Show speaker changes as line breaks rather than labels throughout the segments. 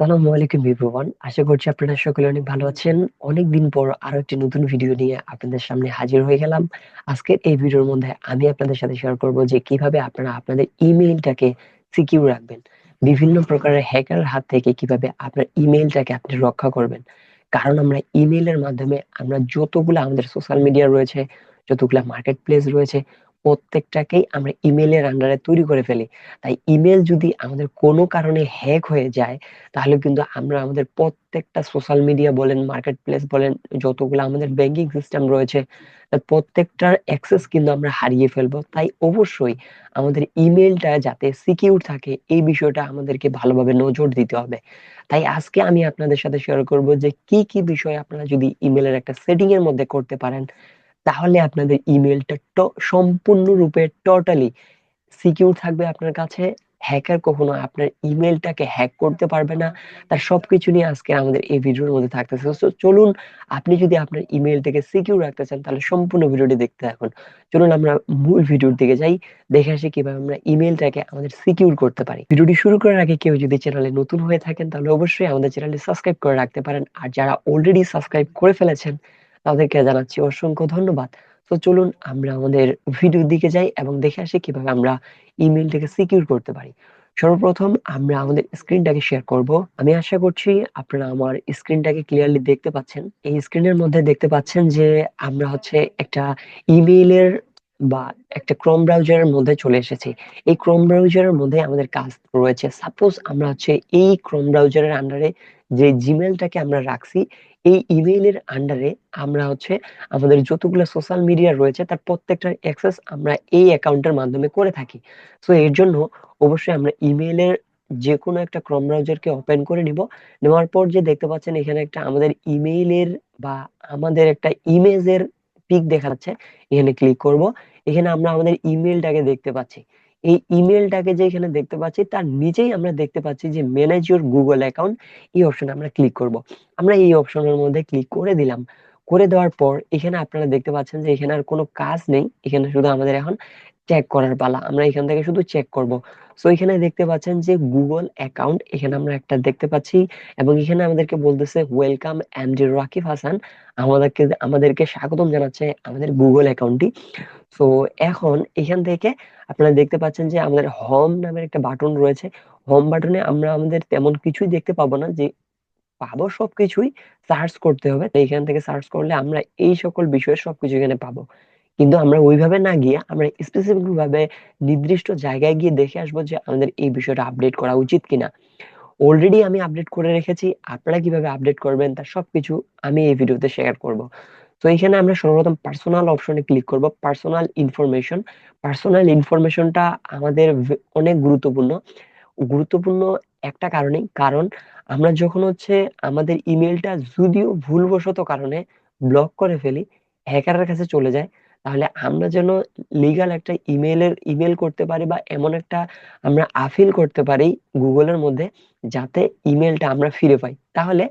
আসসালামু আলাইকুম এভরিওয়ান, আশা করছি আপনারা সকলে অনেক ভালো আছেন। অনেকদিন পর আরো একটি নতুন ভিডিও নিয়ে আপনাদের সামনে হাজির হয়ে গেলাম। আজকের এই ভিডিওর মধ্যে আমি আপনাদের সাথে শেয়ার করব যে কিভাবে আপনারা আপনাদের ইমেইলটাকে সিকিউর রাখবেন, বিভিন্ন প্রকারের হ্যাকার হাত থেকে কিভাবে আপনার ইমেইলটাকে আপনি রক্ষা করবেন। কারণ আমরা ইমেইলের মাধ্যমে আমরা যতগুলা আমাদের সোশ্যাল মিডিয়া রয়েছে, যতগুলা মার্কেট প্লেস রয়েছে, প্রত্যেকটাকেই আমরা ইমেইলের আন্ডারে তৈরি করে ফেলি। তাই ইমেল যদি আমাদের কোনো কারণে হ্যাক হয়ে যায়, তাহলে কিন্তু আমরা আমাদের প্রত্যেকটা সোশ্যাল মিডিয়া বলেন, মার্কেট প্লেস বলেন, যতগুলো আমাদের ব্যাংকিং সিস্টেম রয়েছে, তার প্রত্যেকটার অ্যাক্সেস কিন্তু আমরা হারিয়ে ফেলবো। তাই অবশ্যই আমাদের ইমেলটা যাতে সিকিউর থাকে, এই বিষয়টা আমাদেরকে ভালোভাবে নজর দিতে হবে। তাই আজকে আমি আপনাদের সাথে শেয়ার করব যে কি কি বিষয় আপনারা যদি ইমেলের একটা সেটিং এর মধ্যে করতে পারেন, তাহলে আপনাদের ইমেলটা সম্পূর্ণরূপে টোটালি সিকিউর থাকবে আপনার কাছে। হ্যাকার কখনো আপনার ইমেলটাকে হ্যাক করতে পারবে না। তার সবকিছু নিয়ে আজকে আমাদের এই ভিডিওর মধ্যে থাকতেছে। তো চলুন, আপনি যদি আপনার ইমেলটাকে সিকিউর রাখতে চান তাহলে সম্পূর্ণ ভিডিওটি দেখতে থাকুন। চলুন আমরা মূল ভিডিওর দিকে যাই, দেখে আসি কিভাবে আমরা ইমেলটাকে আমাদের সিকিউর করতে পারি। ভিডিওটি শুরু করার আগে কেউ যদি চ্যানেলে নতুন হয়ে থাকেন তাহলে অবশ্যই আমাদের চ্যানেলটি সাবস্ক্রাইব করে রাখতে পারেন, আর যারা অলরেডি সাবস্ক্রাইব করে ফেলেছেন তাদেরকে জানাচ্ছি অসংখ্য ধন্যবাদ। তো চলুন আমরা আমাদের ভিডিওর দিকে যাই এবং দেখে আসি কিভাবে আমরা ইমেলটাকে সিকিউর করতে পারি। সর্বপ্রথম আমরা আমাদের স্ক্রিনটাকে শেয়ার করব। আমি আশা করছি আপনারা আমার স্ক্রিনটাকে ক্লিয়ারলি দেখতে পাচ্ছেন। এই স্ক্রিনের মধ্যে দেখতে পাচ্ছেন যে আমরা হচ্ছে একটা ইমেইলের বা একটা ক্রোম ব্রাউজারের মধ্যে চলে এসেছি। এই ক্রোম ব্রাউজারের মধ্যে আমাদের কাজ রয়েছে। সাপোজ আমরা হচ্ছে এই ক্রোম ব্রাউজারের আন্ডারে যে জিমেলটাকে আমরা রাখছি, এই ইমেইলের আন্ডারে আমরা হচ্ছে আমাদের যতগুলো সোশ্যাল মিডিয়া রয়েছে তার প্রত্যেকটার অ্যাক্সেস আমরা এই অ্যাকাউন্টের মাধ্যমে করে থাকি। সো এর জন্য অবশ্যই আমরা ইমেইলের যে কোনো একটা ক্রোম ব্রাউজারকে ওপেন করে নিব। নেওয়ার পর যে দেখতে পাচ্ছেন এখানে একটা আমাদের ইমেইলের বা আমাদের একটা ইমেজের পিক দেখা যাচ্ছে, এখানে ক্লিক করব। এখানে আমরা আমাদের ইমেইলটাকে দেখতে পাচ্ছি। এই ইমেইলটাকে যে এখানে দেখতে পাচ্ছি তার নিচেই আমরা দেখতে পাচ্ছি যে ম্যানেজ ইউর গুগল অ্যাকাউন্ট, এই অপশনে আমরা ক্লিক করব। আমরা এই অপশনের মধ্যে ক্লিক করে দিলাম। করে দেওয়ার পর এখানে আপনারা দেখতে পাচ্ছেন যে এখানে আর কোনো কাজ নেই, এখানে শুধু আমাদের এখন চেক করার পালা। আমরা এখান থেকে শুধু চেক করব। সো এখানে দেখতে পাচ্ছেন যে গুগল অ্যাকাউন্ট, এখানে আমরা একটা দেখতে পাচ্ছি এবং এখানে আমাদেরকে বলতেছে ওয়েলকাম এমডি রাকিব হাসান, আমাদেরকে স্বাগতম জানাচ্ছে আমাদের গুগল অ্যাকাউন্টটি। সো এখন এখান থেকে আপনারা দেখতে পাচ্ছেন যে আমাদের হোম নামের একটা বাটন রয়েছে। হোম বাটনে আমরা আমাদের তেমন কিছুই দেখতে পাবো না, যে পাবো সবকিছুই সার্চ করতে হবে। তো এখান থেকে সার্চ করলে আমরা এই সকল বিষয়ের সবকিছু এখানে পাবো। কিন্তু আমরা ওইভাবে না গিয়ে আমরা স্পেসিফিক ভাবে নির্দিষ্ট জায়গায় গিয়ে দেখে আসবো যে আমাদের এই বিষয়টা আপডেট করা উচিত কিনা। অলরেডি আমি আপডেট করে রেখেছি, আপনারা কিভাবে আপডেট করবেন তার সবকিছু আমি এই ভিডিওতে শেয়ার করব। তো এখানে আমরা সর্বপ্রথম পার্সোনাল অপশনে ক্লিক করব, পার্সোনাল ইনফরমেশন। পার্সোনাল ইনফরমেশনটা আমাদের অনেক গুরুত্বপূর্ণ। গুরুত্বপূর্ণ একটা কারণে, কারণ আমরা যখন হচ্ছে আমাদের ইমেলটা যদিও ভুলবশত কারণে ব্লক করে ফেলি, হ্যাকারের কাছে চলে যায়, তাহলে আমরা যেন লিগাল একটা ইমেল করতে পারি বা এমন একটা আমরা আফিল করতে পারি গুগলের মধ্যে, যাতে ইমেলটা আমরা ফিরে পাই। তাহলে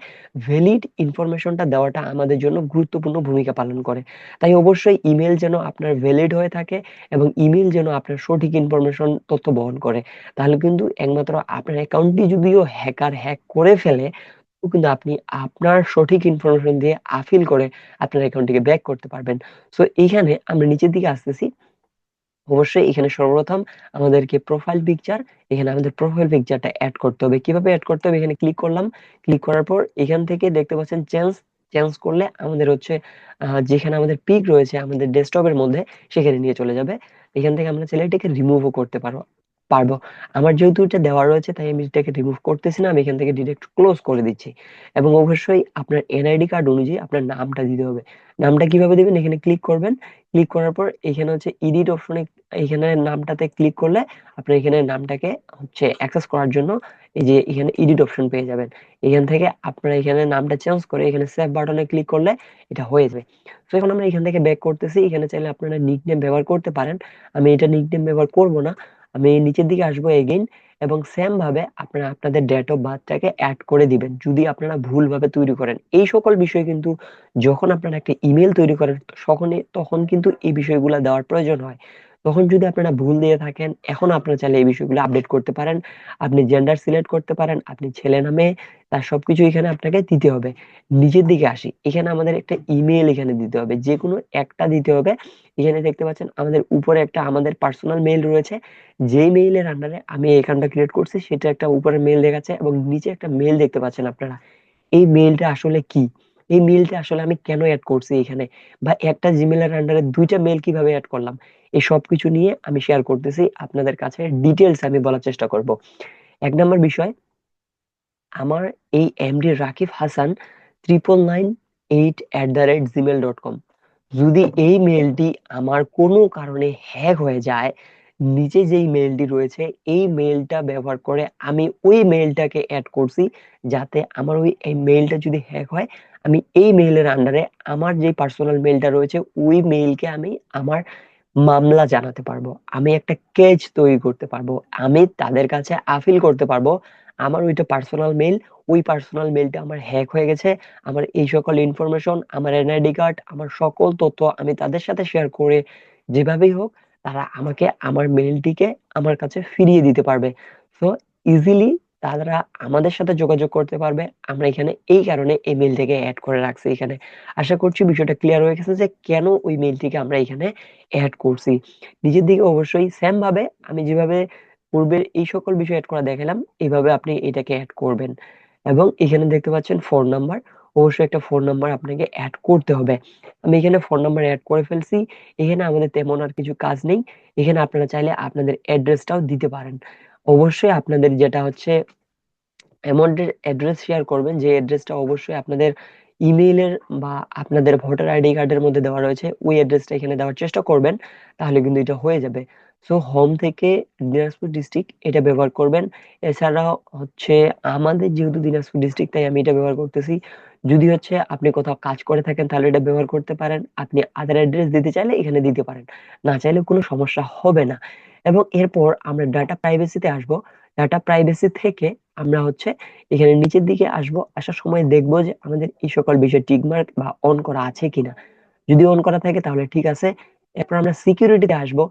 ভ্যালিড ইনফরমেশনটা দেওয়াটা আমাদের জন্য গুরুত্বপূর্ণ ভূমিকা পালন করে। তাই অবশ্যই ইমেল যেন আপনার ভ্যালিড হয়ে থাকে এবং ইমেল যেন আপনার সঠিক ইনফরমেশন তথ্য বহন করে। তাহলে কিন্তু একমাত্র আপনার অ্যাকাউন্টটি যদিও হ্যাকার হ্যাক করে ফেলে, তো কিন্তু আপনি আপনার সঠিক ইনফরমেশন দিয়ে আফিল করে আপনার অ্যাকাউন্টটিকে ব্যাক করতে পারবেন। সো এইখানে আমরা নিচের দিকে আসতেছি। অবশ্যই এখানে সর্বপ্রথম আমাদেরকে প্রোফাইল পিকচার, এখানে আমাদের প্রোফাইল পিকচারটা অ্যাড করতে হবে। কিভাবে অ্যাড করতে হবে, এখানে ক্লিক করলাম। ক্লিক করার পর এখান থেকে দেখতে পাচ্ছেন চেঞ্জ। চেঞ্জ করলে আমাদের হচ্ছে যেখানে আমাদের পিক রয়েছে আমাদের ডেস্কটপের মধ্যে, সেখানে নিয়ে চলে যাবে। এখান থেকে আমরা চাইলে এটাকে রিমুভও করতে পারবো। আমার যেহেতু এটা দেওয়া রয়েছে তাই আমি এটাকে রিমুভ করতেছি না, আমি এখান থেকে ডিরেক্ট ক্লোজ করে দিচ্ছি। এবং অবশ্যই আপনার এনআইডি কার্ড অনুযায়ী আপনার নামটা দিতে হবে। নামটা কিভাবে দিবেন, এখানে ক্লিক করবেন। ক্লিক করার পর এখানে হচ্ছে এডিট অপশনে, এখানে নামটাতে ক্লিক করলে আপনি এখানে নামটাকে হচ্ছে অ্যাক্সেস করার জন্য এই যে এখানে এডিট অপশন পেয়ে যাবেন। এখান থেকে আপনারা এখানে নামটা চেঞ্জ করে এখানে সেভ বাটনে ক্লিক করলে এটা হয়ে যাবে। তো এখন আমরা এখান থেকে ব্যাক করতেছি। এখানে চাইলে আপনারা নিকনেম ব্যবহার করতে পারেন, আমি এটা নিকনেম ব্যবহার করব না। আমি নিচের দিকে আসবো এগেইন, এবং সেম ভাবে আপনারা আপনাদের ডেট অফ বার্থটাকে অ্যাড করে দিবেন যদি আপনারা ভুলভাবে তৈরি করেন। এই সকল বিষয় কিন্তু যখন আপনারা একটা ইমেল তৈরি করেন তখন কিন্তু এই বিষয়গুলো দেওয়ার প্রয়োজন হয়। তখন যদি আপনারা ভুল দিয়ে থাকেন, এখন আপনারা চাইলে এই বিষয়গুলো আপডেট করতে পারেন। আপনি জেন্ডার সিলেক্ট করতে পারেন, আপনি ছেলে না মেয়ে, তার সবকিছু এখানে আপনাকে দিতে হবে। নিচের দিকে আসি, এখানে আমাদের একটা ইমেল এখানে দিতে হবে, যে কোনো একটা দিতে হবে। এখানে দেখতে পাচ্ছেন আমাদের উপরে একটা আমাদের পার্সোনাল মেইল রয়েছে, যেই মেইলের আন্ডারে আমি এই অ্যাকাউন্টটা ক্রিয়েট করছি সেটা একটা উপরে মেইল দেখাচ্ছে, এবং নিচে একটা মেইল দেখতে পাচ্ছেন আপনারা। এই মেইলটা আসলে কি, এই মেইলটা আসলে আমি কেন অ্যাড করছি এখানে, বা একটা জিমেইলের আন্ডারে দুইটা মেইল কিভাবে অ্যাড করলাম, এই সবকিছু নিয়ে আমি শেয়ার করতেছি আপনাদের কাছে। ডিটেলস আমি বলার চেষ্টা করব। এক নম্বর বিষয়, আমার এই এমডি রাকিব হাসান 999@gmail.com, যদি এই মেলটি আমার কোনো কারণে হ্যাক হয়ে যায়, নিচে যেই মেলটি রয়েছে এই মেলটা ব্যবহার করে আমি ওই মেলটাকে অ্যাড করছি, যাতে আমার ওই এই মেলটা যদি হ্যাক হয়, আমি এই মেইলের আন্ডারে আমার যে পার্সোনাল মেলটা রয়েছে ওই মেইলকে আমি আমার মামলা জানাতে পারবো, আমি একটা কেস তৈরি করতে পারবো, আমি তাদের কাছে আপিল করতে পারবো আমার ওইটা পার্সোনাল মেইল, ওই পার্সোনাল মেইলটা আমার হ্যাক হয়ে গেছে, আমার এই সকল ইনফরমেশন, আমার এনআইডি কার্ড, আমার সকল তথ্য আমি তাদের সাথে শেয়ার করে যেভাবেই হোক তারা আমাকে আমার মেইলটিকে আমার কাছে ফিরিয়ে দিতে পারবে। সো ইজিলি তারা আমাদের সাথে যোগাযোগ করতে পারবে। আমরা এখানে এই কারণে এই মেইলটাকে অ্যাড করে রাখছি এখানে। আশা করছি বিষয়টা ক্লিয়ার হয়ে গেছে যে কেন ওই মেইলটিকে আমরা এখানে অ্যাড করছি। নিজের দিকে অবশ্যই সেম ভাবে আমি যেভাবে পূর্বের এই সকল বিষয় অ্যাড করা দেখালাম, এইভাবে আপনি এটাকে অ্যাড করবেন। এবং এখানে দেখতে পাচ্ছেন ফোন নাম্বার, অবশ্যই একটা ফোন নাম্বার আপনাকে অ্যাড করতে হবে। আমি এখানে ফোন নাম্বার অ্যাড করে ফেলছি। এখানে আমাদের তেমন আর কিছু কাজ নেই। এখানে আপনারা চাইলে আপনাদের অ্যাড্রেসটাও দিতে পারেন। অবশ্যই আপনাদের যেটা হচ্ছে অ্যামাউন্টের অ্যাড্রেস শেয়ার করবেন, যে অ্যাড্রেসটা অবশ্যই আপনাদের ইমেইলের বা আপনাদের ভোটার আইডি কার্ডের মধ্যে দেওয়া রয়েছে ওই অ্যাড্রেসটা এখানে দেওয়ার চেষ্টা করবেন, তাহলে কিন্তু এটা হয়ে যাবে। সো হোম থেকে দিনাজপুর ডিস্ট্রিক্ট এটা ব্যবহার করবেন। এছাড়াও হচ্ছে আমাদের যেহেতু দিনাজপুর ডিস্ট্রিক্ট তাই আমি এটা ব্যবহার করতেছি। যদি হচ্ছে আপনি কোথাও কাজ করে থাকেন তাহলে এটা ব্যবহার করতে পারেন, আপনি আদার অ্যাড্রেস দিতে চাইলে এখানে দিতে পারেন, না চাইলে কোনো সমস্যা হবে না। এবং এরপর আমরা ডাটা প্রাইভেসিতে আসবো। ডাটা প্রাইভেসি থেকে আমরা হচ্ছে এখানে নিচের দিকে আসবো, আসার সময় দেখবো যে আমাদের এই সকল বিষয় টিকমার্ক বা অন করা আছে কিনা। যদি অন করা থাকে তাহলে ঠিক আছে। এরপর আমরা সিকিউরিটিতে আসবো।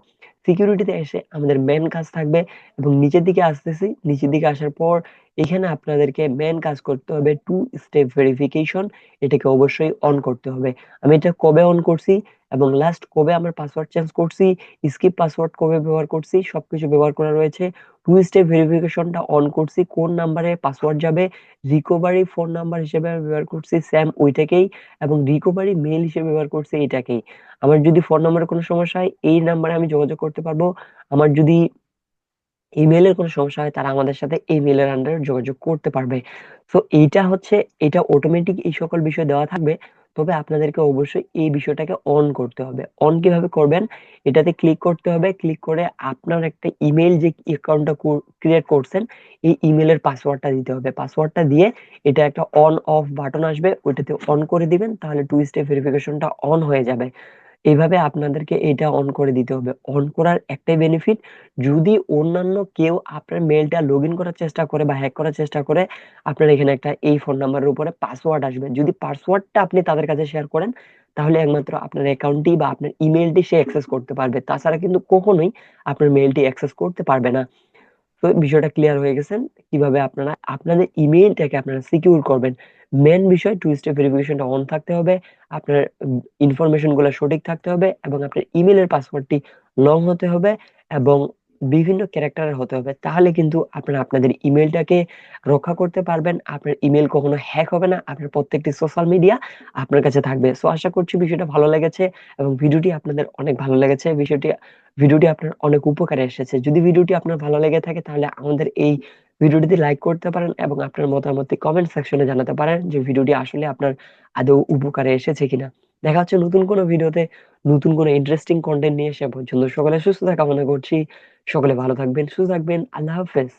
সিকিউরিটিতে এসে আমাদের মেন কাজ থাকবে, এবং নিচের দিকে আসতেছি, নিচের দিকে আসার পর এখানে আপনাদেরকে মেন কাজ করতে হবে টু স্টেপ ভেরিফিকেশন, এটাকে অবশ্যই অন করতে হবে। আমি এটা কবে অন করছি এবং লাস্ট কবে আমার পাসওয়ার্ড চেঞ্জ করছি, স্কিপ পাসওয়ার্ড কবে ব্যবহার করছি, সবকিছু ব্যবহার করা রয়েছে। টু স্টেপ ভেরিফিকেশনটা অন করছি কোন নাম্বারে পাসওয়ার্ড যাবে, রিকভারি ফোন নাম্বার হিসেবে আমি ব্যবহার করছি স্যাম ওইটাকেই, এবং রিকভারি মেল হিসেবে ব্যবহার করছি এটাকেই। আমার যদি ফোন নাম্বারে কোনো সমস্যা হয় এই নাম্বারে আমি যোগাযোগ করতে পারবো। আমার যদি ইমেলের কোনো সমস্যা হয় তারা আমাদের সাথে ইমেলের আন্ডারে যোগাযোগ করতে পারবে। তো এইটা হচ্ছে, এটা অটোমেটিক এই সকল বিষয় দেওয়া থাকবে। তবে আপনাদেরকে অবশ্যই এই বিষয়টাকে অন করতে হবে। অন কিভাবে করবেন, এটাতে ক্লিক করতে হবে, ক্লিক করে আপনার একটা ইমেল যে অ্যাকাউন্টটা ক্রিয়েট করছেন এই ইমেলের পাসওয়ার্ডটা দিতে হবে। পাসওয়ার্ডটা দিয়ে এটা একটা অন অফ বাটন আসবে, ওইটাতে অন করে দিবেন, তাহলে টু স্টেপ ভেরিফিকেশনটা অন হয়ে যাবে। এইভাবে আপনাদেরকে এটা অন করে দিতে হবে। অন করার একটাই বেনিফিট, যদি অন্যান্য কেউ আপনার মেলটা লগ ইন করার চেষ্টা করে বা হ্যাক করার চেষ্টা করে, আপনার এখানে একটা এই ফোন নাম্বারের উপরে পাসওয়ার্ড আসবে, যদি পাসওয়ার্ডটা আপনি তাদের কাছে শেয়ার করেন তাহলে একমাত্র আপনার অ্যাকাউন্টটি বা আপনার ইমেলটি সে অ্যাক্সেস করতে পারবে, তাছাড়া কিন্তু কখনোই আপনার মেলটি অ্যাক্সেস করতে পারবে না। তো বিষয়টা ক্লিয়ার হয়ে গেছেন কিভাবে আপনারা আপনাদের ইমেইলটাকে আপনারা সিকিউর করবেন। মেন বিষয় টু স্টেপ ভেরিফিকেশনটা অন থাকতে হবে, আপনার ইনফরমেশন গুলো সঠিক থাকতে হবে, এবং আপনার ইমেইলের পাসওয়ার্ডটি লং হতে হবে এবং বিভিন্ন ক্যারেক্টারের হতে হবে, তাহলে কিন্তু আপনারা আপনাদের ইমেইলটাকে রক্ষা করতে পারবেন। আপনার ইমেইল কখনো হ্যাক হবে না, আপনার প্রত্যেকটি সোশ্যাল মিডিয়া আপনার কাছে থাকবে। সো আশা করছি বিষয়টা ভালো লেগেছে এবং ভিডিওটি আপনাদের অনেক ভালো লেগেছে। ভিডিওটি আপনার অনেক উপকারে এসেছে। যদি ভিডিওটি আপনার ভালো লেগে থাকে তাহলে আমাদের এই ভিডিওটিতে লাইক করতে পারেন এবং আপনার মতামত কমেন্ট সেকশনে জানাতে পারেন যে ভিডিওটি আসলে আপনার আদৌ উপকারে এসেছে কিনা। দেখা হচ্ছে নতুন কোনো ভিডিওতে, নতুন কোনো ইন্টারেস্টিং কন্টেন্ট নিয়ে। সে পর্যন্ত সকলে সুস্থতা কামনা করছি। সকলে ভালো থাকবেন, সুস্থ থাকবেন। আল্লাহ হাফেজ।